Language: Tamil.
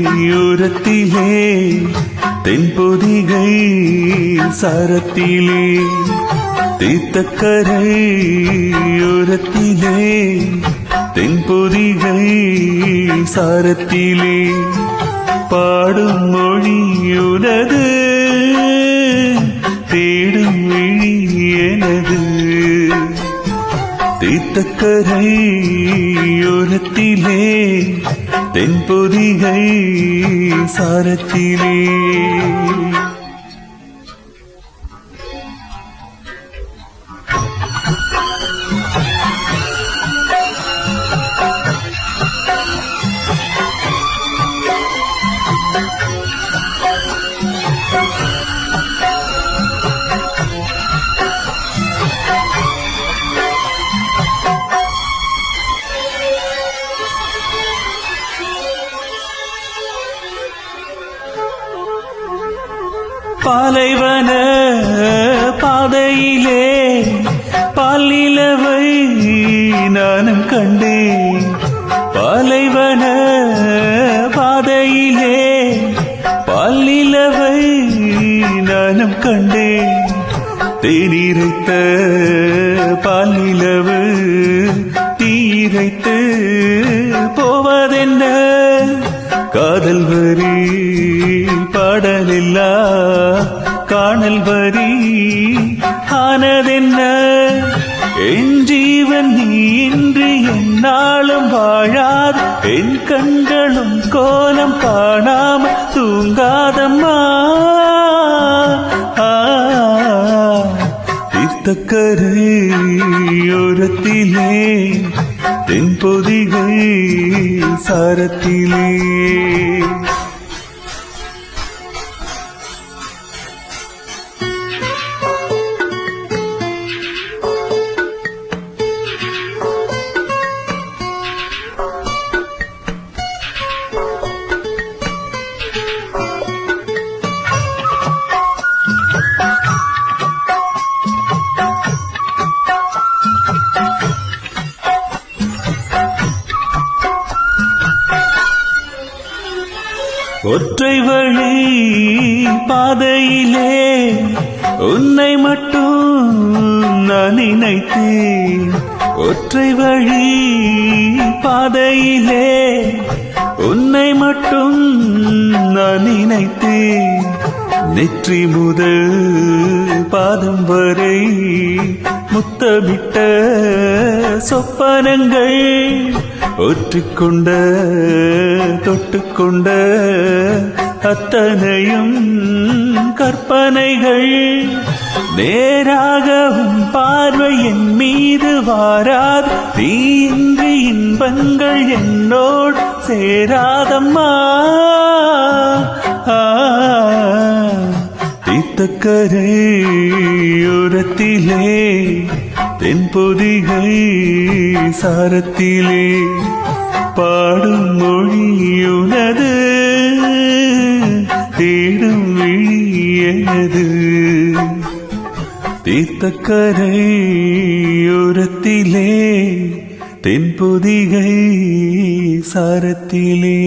தீர்த்தக்கரையோரத்திலே தென்பொதிகை சாரத்திலே தீர்த்தக்கரையோரத்திலே தென்பொதிகை சாரத்திலே பாடும் மொழியுனது தேடும் விழி எனது தீர்த்தக்கரையோரத்திலே தென்பொதிகை சாரத்திலே பாலைவன பாதையிலே பாலிலவை நானும் கண்டேன். பாலைவன பாதையிலே பாலிலவை நானும் கண்டேன். தேனீரைத்த பாலிலவு தீரைத்து போவதென்ன காதல் வரி பாடலில்லா காணல் வரி ஆனதென்ன என் ஜீவன் நீ இன்றி என்னாலும் வாழாது என் கண்களும் கோலம் காணாமல் தூங்காதம்மா. தீர்த்தக்கரையோரத்திலே தென்பொதிகை சாரத்திலே ஒற்றை வழி பாதையிலே உன்னை மட்டும் நான் நினைத்தேன். ஒற்றை வழி பாதையிலே உன்னை மட்டும் நான் நினைத்தேன். நெற்றி முதல் பாதம் வரை முத்தமிட்ட சொப்பனங்கள் ஒற்றிக்கொண்ட தொட்டுக்கொண்ட அத்தனையும் கற்பனைகள். நேராகவும் பார்வை என் மீது வாராது நீ இன்றி இன்பங்கள் என்னோடு சேராதம்மா. தீர்த்தக்கரையோரத்திலே தென்பொதிகை சாரத்திலே பாடும் மொழியுனது தேடும் விழி எனது. தீர்த்தக்கரையோரத்திலே தென்பொதிகை சாரத்திலே